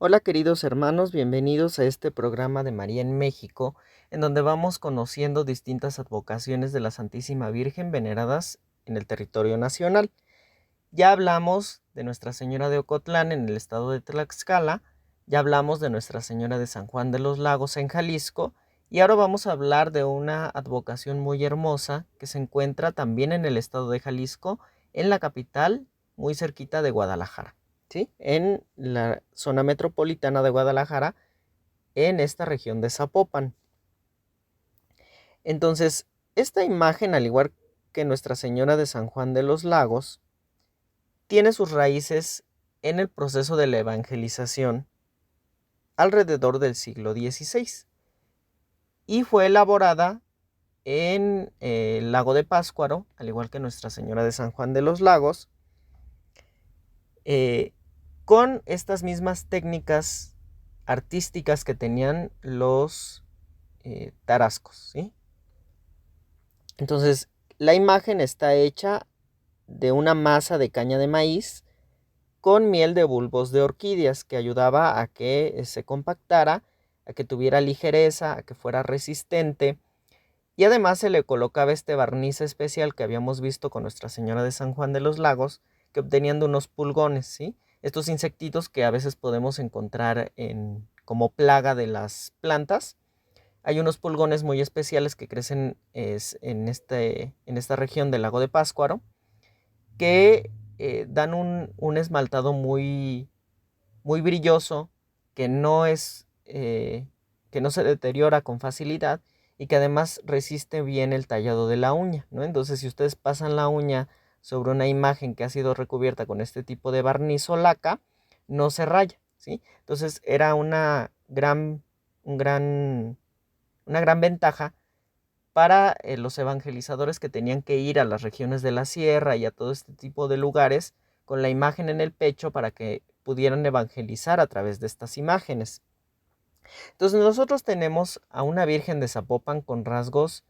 Hola queridos hermanos, bienvenidos a este programa de María en México, en donde vamos conociendo distintas advocaciones de la Santísima Virgen veneradas en el territorio nacional. Ya hablamos de Nuestra Señora de Ocotlán en el estado de Tlaxcala, ya hablamos de Nuestra Señora de San Juan de los Lagos en Jalisco, y ahora vamos a hablar de una advocación muy hermosa que se encuentra también en el estado de Jalisco, en la capital, muy cerquita de Guadalajara. ¿Sí? En la zona metropolitana de Guadalajara, en esta región de Zapopan. Entonces, esta imagen, al igual que Nuestra Señora de San Juan de los Lagos, tiene sus raíces en el proceso de la evangelización alrededor del siglo XVI y fue elaborada en el lago de Pátzcuaro, al igual que Nuestra Señora de San Juan de los Lagos, con estas mismas técnicas artísticas que tenían los tarascos, ¿sí? Entonces, la imagen está hecha de una masa de caña de maíz con miel de bulbos de orquídeas que ayudaba a que se compactara, a que tuviera ligereza, a que fuera resistente, y además se le colocaba este barniz especial que habíamos visto con Nuestra Señora de San Juan de los Lagos, que obtenían de unos pulgones, ¿sí? Estos insectitos que a veces podemos encontrar como plaga de las plantas. Hay unos pulgones muy especiales que crecen en esta región del lago de Pátzcuaro, que dan un esmaltado muy, muy brilloso, que no se deteriora con facilidad y que además resiste bien el tallado de la uña, ¿no? Entonces, si ustedes pasan la uña sobre una imagen que ha sido recubierta con este tipo de barniz o laca, no se raya, ¿sí? Entonces, era una gran ventaja para los evangelizadores que tenían que ir a las regiones de la sierra y a todo este tipo de lugares con la imagen en el pecho para que pudieran evangelizar a través de estas imágenes. Entonces nosotros tenemos a una Virgen de Zapopan con rasgos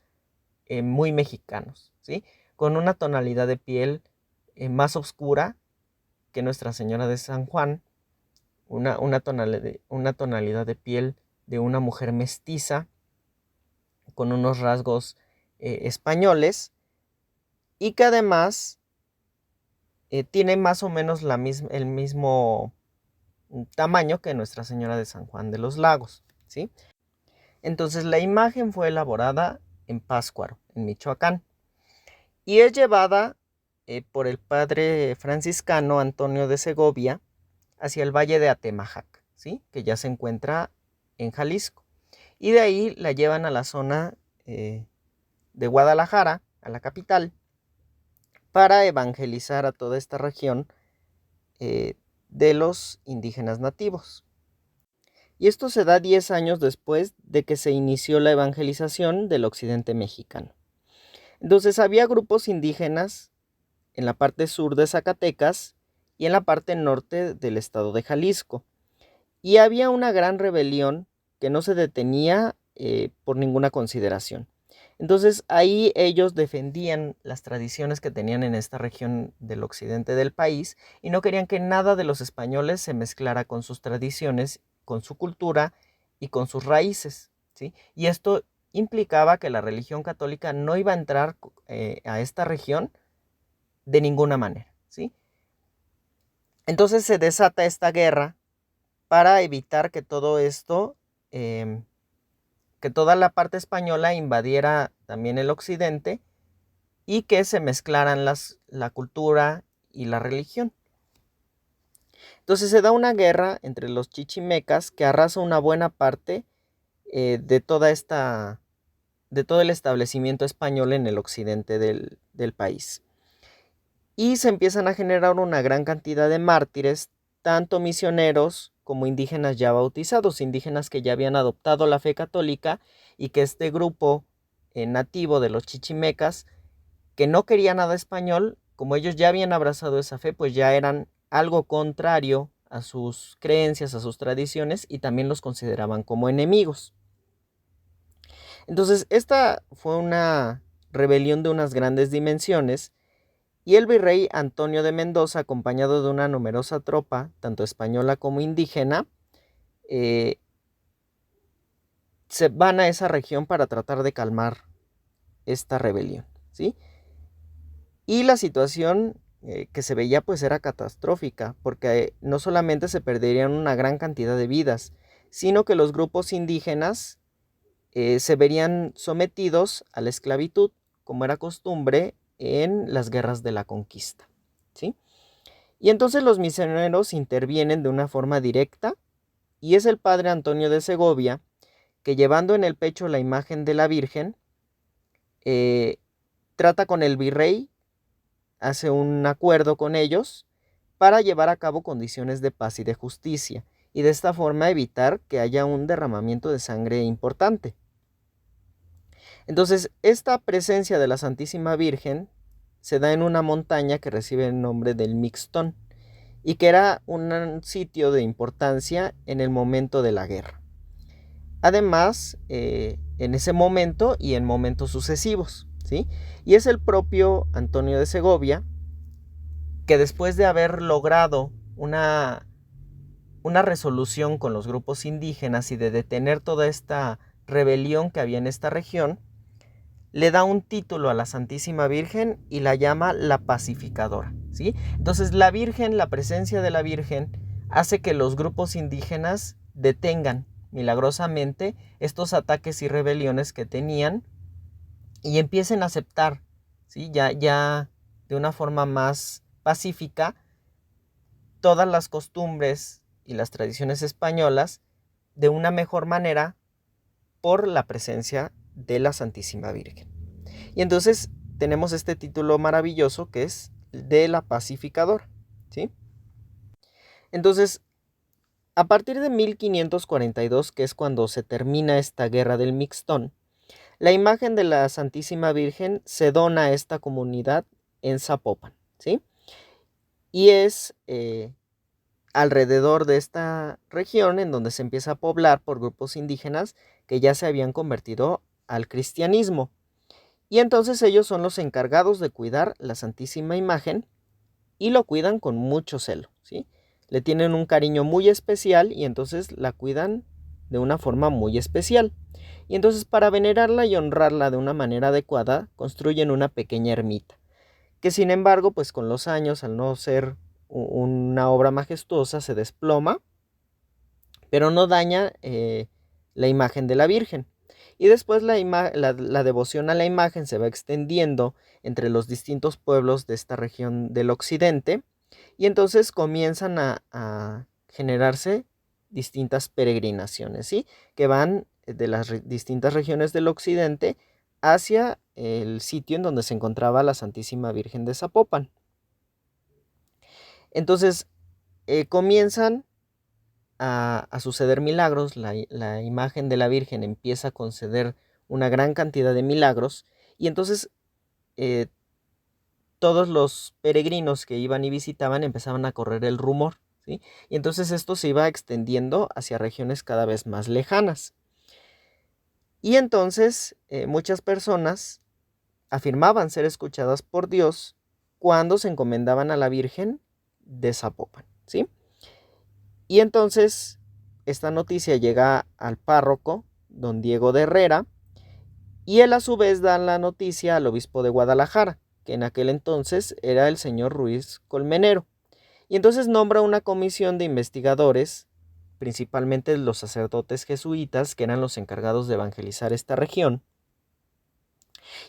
muy mexicanos, ¿sí? Con una tonalidad de piel más oscura que Nuestra Señora de San Juan, una tonalidad de piel de una mujer mestiza, con unos rasgos españoles, y que además tiene más o menos el mismo tamaño que Nuestra Señora de San Juan de los Lagos, ¿sí? Entonces la imagen fue elaborada en Pátzcuaro, en Michoacán, y es llevada por el padre franciscano Antonio de Segovia hacia el valle de Atemajac, ¿sí? Que ya se encuentra en Jalisco. Y de ahí la llevan a la zona de Guadalajara, a la capital, para evangelizar a toda esta región de los indígenas nativos. Y esto se da 10 años después de que se inició la evangelización del occidente mexicano. Entonces había grupos indígenas en la parte sur de Zacatecas y en la parte norte del estado de Jalisco. Y había una gran rebelión que no se detenía por ninguna consideración. Entonces ahí ellos defendían las tradiciones que tenían en esta región del occidente del país y no querían que nada de los españoles se mezclara con sus tradiciones, con su cultura y con sus raíces, ¿sí? Y esto implicaba que la religión católica no iba a entrar a esta región de ninguna manera, ¿sí? Entonces se desata esta guerra para evitar que todo esto, que toda la parte española invadiera también el occidente y que se mezclaran la cultura y la religión. Entonces se da una guerra entre los chichimecas que arrasa una buena parte de todo el establecimiento español en el occidente del país. Y se empiezan a generar una gran cantidad de mártires, tanto misioneros como indígenas ya bautizados, indígenas que ya habían adoptado la fe católica y que este grupo nativo de los chichimecas, que no quería nada español, como ellos ya habían abrazado esa fe, pues ya eran algo contrario a sus creencias, a sus tradiciones, y también los consideraban como enemigos. Entonces, esta fue una rebelión de unas grandes dimensiones, y el virrey Antonio de Mendoza, acompañado de una numerosa tropa, tanto española como indígena, se van a esa región para tratar de calmar esta rebelión, ¿sí? Y la situación que se veía pues era catastrófica, porque no solamente se perderían una gran cantidad de vidas, sino que los grupos indígenas se verían sometidos a la esclavitud, como era costumbre en las guerras de la conquista, ¿sí? Y entonces los misioneros intervienen de una forma directa, y es el padre Antonio de Segovia que, llevando en el pecho la imagen de la Virgen, trata con el virrey, hace un acuerdo con ellos para llevar a cabo condiciones de paz y de justicia, y de esta forma evitar que haya un derramamiento de sangre importante. Entonces, esta presencia de la Santísima Virgen se da en una montaña que recibe el nombre del Mixtón, y que era un sitio de importancia en el momento de la guerra. Además, en ese momento y en momentos sucesivos, ¿sí? Y es el propio Antonio de Segovia que, después de haber logrado una resolución con los grupos indígenas y de detener toda esta rebelión que había en esta región, le da un título a la Santísima Virgen y la llama la pacificadora, ¿sí? Entonces la Virgen, la presencia de la Virgen, hace que los grupos indígenas detengan milagrosamente estos ataques y rebeliones que tenían y empiecen a aceptar, ¿sí? Ya de una forma más pacífica todas las costumbres y las tradiciones españolas de una mejor manera por la presencia de la Santísima Virgen. Y entonces tenemos este título maravilloso que es de la pacificadora, ¿sí? Entonces, a partir de 1542, que es cuando se termina esta guerra del Mixtón, la imagen de la Santísima Virgen se dona a esta comunidad en Zapopan, ¿sí? Y es alrededor de esta región en donde se empieza a poblar por grupos indígenas que ya se habían convertido al cristianismo. Y entonces ellos son los encargados de cuidar la Santísima Imagen y lo cuidan con mucho celo, ¿sí? Le tienen un cariño muy especial y entonces la cuidan de una forma muy especial. Y entonces, para venerarla y honrarla de una manera adecuada, construyen una pequeña ermita, que sin embargo, pues con los años, al no ser una obra majestuosa, se desploma, pero no daña la imagen de la Virgen. Y después la devoción a la imagen se va extendiendo entre los distintos pueblos de esta región del occidente, y entonces comienzan a generarse distintas peregrinaciones, ¿sí? Que van de las distintas regiones del occidente hacia el sitio en donde se encontraba la Santísima Virgen de Zapopan. Entonces comienzan a suceder milagros, la imagen de la Virgen empieza a conceder una gran cantidad de milagros, y entonces todos los peregrinos que iban y visitaban empezaban a correr el rumor, ¿sí? Y entonces esto se iba extendiendo hacia regiones cada vez más lejanas. Y entonces muchas personas afirmaban ser escuchadas por Dios cuando se encomendaban a la Virgen de Zapopan, ¿sí? Y entonces esta noticia llega al párroco, don Diego de Herrera, y él a su vez da la noticia al obispo de Guadalajara, que en aquel entonces era el señor Ruiz Colmenero. Y entonces nombra una comisión de investigadores, principalmente los sacerdotes jesuitas, que eran los encargados de evangelizar esta región.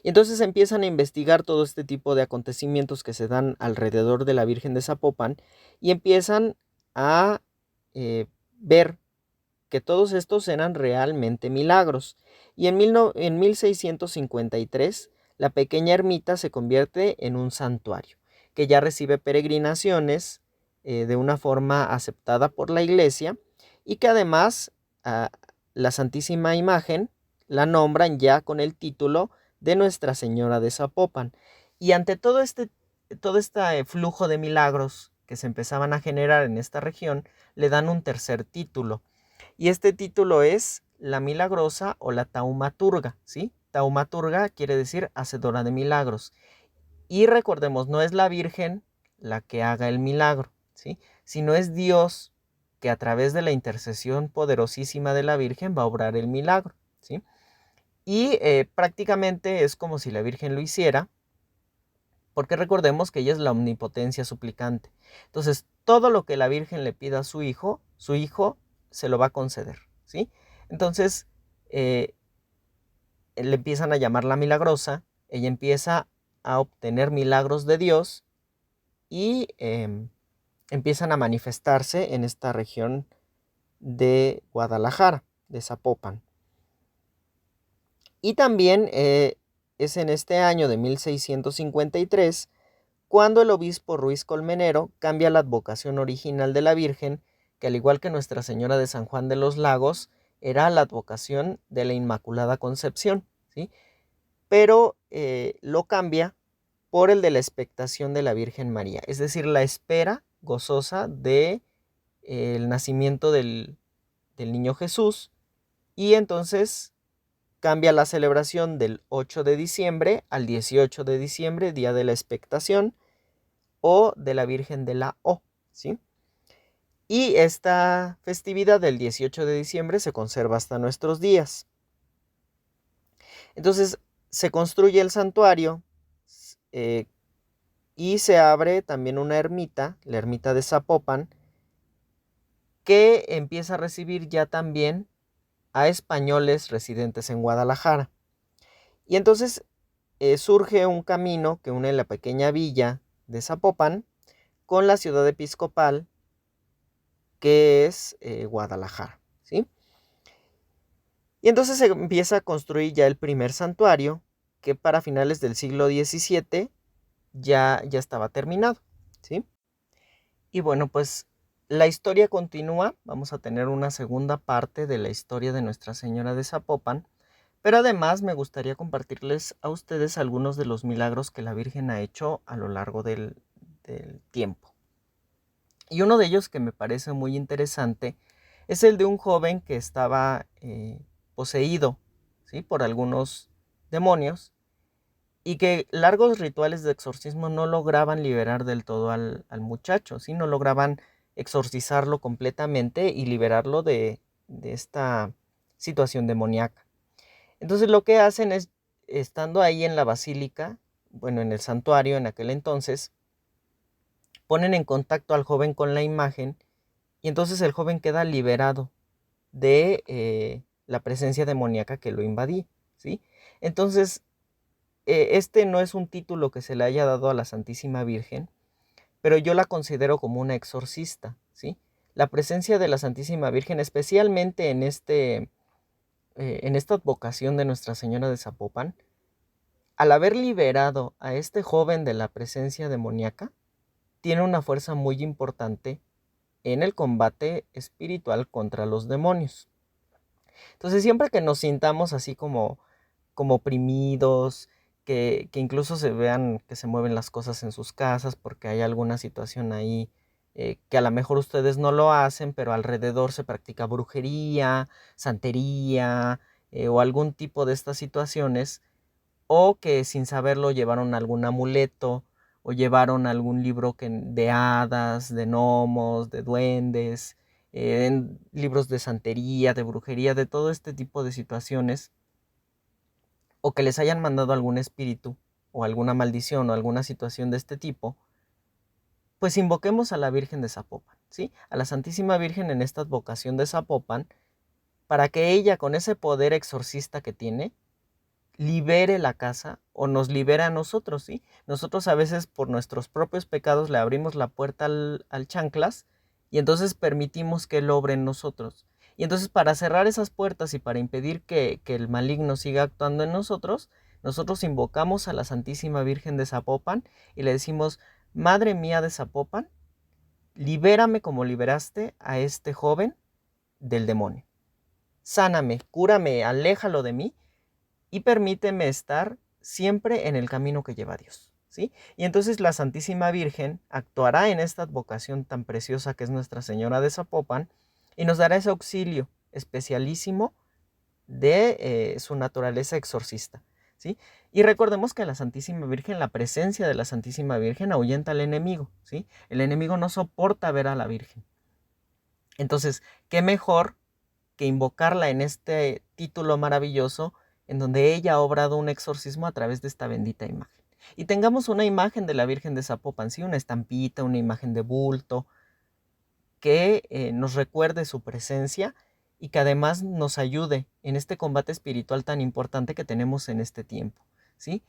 Y entonces empiezan a investigar todo este tipo de acontecimientos que se dan alrededor de la Virgen de Zapopan, y empiezan a ver que todos estos eran realmente milagros. Y en 1653 la pequeña ermita se convierte en un santuario, que ya recibe peregrinaciones de una forma aceptada por la iglesia, y que además la Santísima Imagen la nombran ya con el título de Nuestra Señora de Zapopan. Y ante todo este flujo de milagros que se empezaban a generar en esta región, le dan un tercer título. Y este título es la Milagrosa o la Taumaturga, ¿sí? Taumaturga quiere decir hacedora de milagros. Y recordemos, no es la Virgen la que haga el milagro, ¿sí? Sino es Dios que a través de la intercesión poderosísima de la Virgen va a obrar el milagro, ¿sí? Y prácticamente es como si la Virgen lo hiciera, porque recordemos que ella es la omnipotencia suplicante. Entonces, todo lo que la Virgen le pida a su hijo se lo va a conceder, ¿sí? Entonces, le empiezan a llamar la milagrosa, ella empieza a obtener milagros de Dios y empiezan a manifestarse en esta región de Guadalajara, de Zapopan. Y también es en este año de 1653 cuando el obispo Ruiz Colmenero cambia la advocación original de la Virgen, que al igual que Nuestra Señora de San Juan de los Lagos, era la advocación de la Inmaculada Concepción, ¿sí? Pero lo cambia por el de la expectación de la Virgen María, es decir, la espera gozosa de el nacimiento del niño Jesús, y entonces cambia la celebración del 8 de diciembre al 18 de diciembre, día de la expectación, o de la Virgen de la O, ¿sí? Y esta festividad del 18 de diciembre se conserva hasta nuestros días. Entonces se construye el santuario y se abre también una ermita, la ermita de Zapopan, que empieza a recibir ya también a españoles residentes en Guadalajara. Y entonces surge un camino que une la pequeña villa de Zapopan con la ciudad episcopal, que es Guadalajara, ¿sí? Y entonces se empieza a construir ya el primer santuario, que para finales del siglo XVII ya estaba terminado, ¿sí? Y bueno, pues la historia continúa. Vamos a tener una segunda parte de la historia de Nuestra Señora de Zapopan, pero además me gustaría compartirles a ustedes algunos de los milagros que la Virgen ha hecho a lo largo del tiempo. Y uno de ellos que me parece muy interesante es el de un joven que estaba poseído, ¿sí?, por algunos demonios, y que largos rituales de exorcismo no lograban liberar del todo al muchacho, ¿sí? No lograban exorcizarlo completamente y liberarlo de esta situación demoníaca. Entonces lo que hacen es, estando ahí en la basílica, bueno, en el santuario en aquel entonces, ponen en contacto al joven con la imagen, y entonces el joven queda liberado de la presencia demoníaca que lo invadía, ¿sí? Entonces, este no es un título que se le haya dado a la Santísima Virgen, pero yo la considero como una exorcista, ¿sí? La presencia de la Santísima Virgen, especialmente en esta advocación de Nuestra Señora de Zapopan, al haber liberado a este joven de la presencia demoníaca, tiene una fuerza muy importante en el combate espiritual contra los demonios. Entonces, siempre que nos sintamos así como oprimidos, que incluso se vean que se mueven las cosas en sus casas porque hay alguna situación ahí que a lo mejor ustedes no lo hacen, pero alrededor se practica brujería, santería o algún tipo de estas situaciones, o que sin saberlo llevaron algún amuleto o llevaron algún libro de hadas, de gnomos, de duendes, libros de santería, de brujería, de todo este tipo de situaciones, o que les hayan mandado algún espíritu o alguna maldición o alguna situación de este tipo, pues invoquemos a la Virgen de Zapopan, ¿sí? A la Santísima Virgen en esta advocación de Zapopan, para que ella, con ese poder exorcista que tiene, libere la casa o nos libere a nosotros, ¿sí? Nosotros a veces por nuestros propios pecados le abrimos la puerta al chanclas, y entonces permitimos que él obre en nosotros. Y entonces, para cerrar esas puertas y para impedir que el maligno siga actuando en nosotros, nosotros invocamos a la Santísima Virgen de Zapopan y le decimos: Madre mía de Zapopan, libérame como liberaste a este joven del demonio. Sáname, cúrame, aléjalo de mí y permíteme estar siempre en el camino que lleva a Dios, ¿sí? Y entonces la Santísima Virgen actuará en esta advocación tan preciosa que es Nuestra Señora de Zapopan, y nos dará ese auxilio especialísimo de su naturaleza exorcista, ¿sí? Y recordemos que la Santísima Virgen, la presencia de la Santísima Virgen ahuyenta al enemigo, ¿sí? El enemigo no soporta ver a la Virgen. Entonces, ¿qué mejor que invocarla en este título maravilloso en donde ella ha obrado un exorcismo a través de esta bendita imagen? Y tengamos una imagen de la Virgen de Zapopan, sí, una estampita, una imagen de bulto, que nos recuerde su presencia y que además nos ayude en este combate espiritual tan importante que tenemos en este tiempo, ¿sí?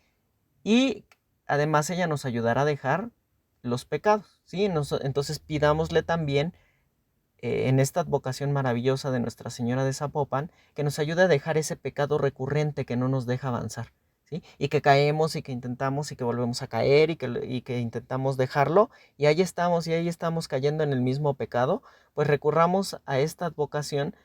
Y además ella nos ayudará a dejar los pecados, ¿sí? Entonces pidámosle también en esta advocación maravillosa de Nuestra Señora de Zapopan, que nos ayude a dejar ese pecado recurrente que no nos deja avanzar, ¿sí? Y que caemos y que intentamos y que volvemos a caer y que intentamos dejarlo y ahí estamos cayendo en el mismo pecado, pues recurramos a esta advocación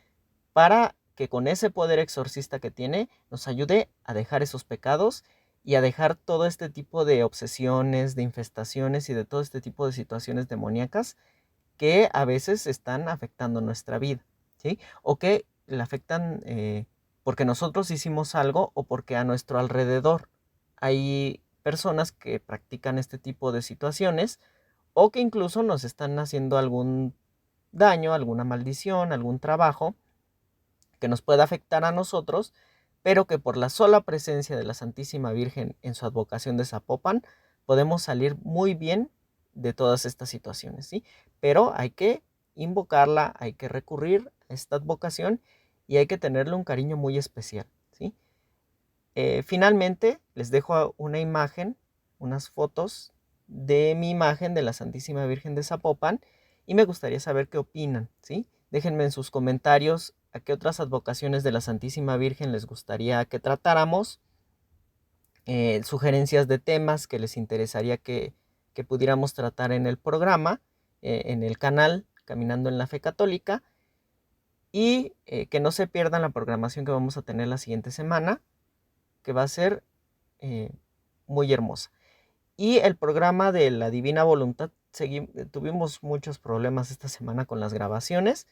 para que con ese poder exorcista que tiene nos ayude a dejar esos pecados y a dejar todo este tipo de obsesiones, de infestaciones y de todo este tipo de situaciones demoníacas que a veces están afectando nuestra vida, ¿sí? O que la afectan porque nosotros hicimos algo o porque a nuestro alrededor hay personas que practican este tipo de situaciones o que incluso nos están haciendo algún daño, alguna maldición, algún trabajo que nos pueda afectar a nosotros, pero que por la sola presencia de la Santísima Virgen en su advocación de Zapopan podemos salir muy bien de todas estas situaciones, ¿sí? Pero hay que invocarla, hay que recurrir a esta advocación y hay que tenerle un cariño muy especial, ¿sí? Finalmente, les dejo una imagen, unas fotos de mi imagen de la Santísima Virgen de Zapopan y me gustaría saber qué opinan, ¿sí? Déjenme en sus comentarios a qué otras advocaciones de la Santísima Virgen les gustaría que tratáramos, sugerencias de temas que les interesaría que pudiéramos tratar en el programa, en el canal Caminando en la Fe Católica, y que no se pierdan la programación que vamos a tener la siguiente semana, que va a ser eh, muy hermosa. Y el programa de la Divina Voluntad, tuvimos muchos problemas esta semana con las grabaciones.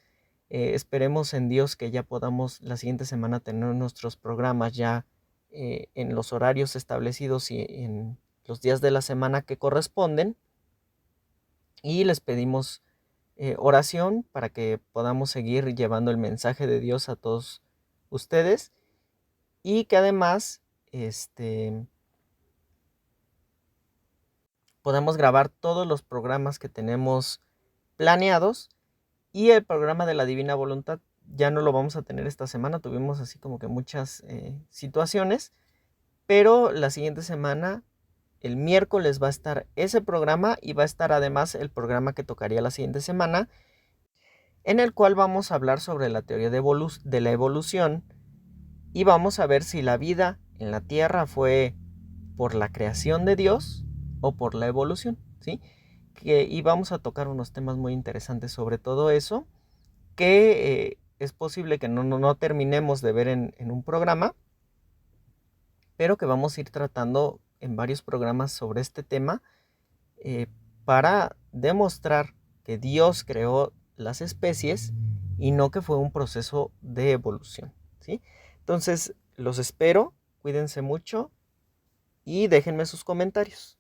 Esperemos en Dios que ya podamos la siguiente semana tener nuestros programas ya en los horarios establecidos y en los días de la semana que corresponden. Y les pedimos oración para que podamos seguir llevando el mensaje de Dios a todos ustedes y que además podamos grabar todos los programas que tenemos planeados. Y el programa de la Divina Voluntad ya no lo vamos a tener esta semana, tuvimos así como que muchas situaciones, pero la siguiente semana, el miércoles va a estar ese programa y va a estar además el programa que tocaría la siguiente semana, en el cual vamos a hablar sobre la teoría de la evolución y vamos a ver si la vida en la Tierra fue por la creación de Dios o por la evolución, ¿sí? Y vamos a tocar unos temas muy interesantes sobre todo eso, que es posible que no terminemos de ver en un programa, pero que vamos a ir tratando en varios programas sobre este tema eh, para demostrar que Dios creó las especies y no que fue un proceso de evolución, ¿sí? Entonces, los espero, cuídense mucho y déjenme sus comentarios.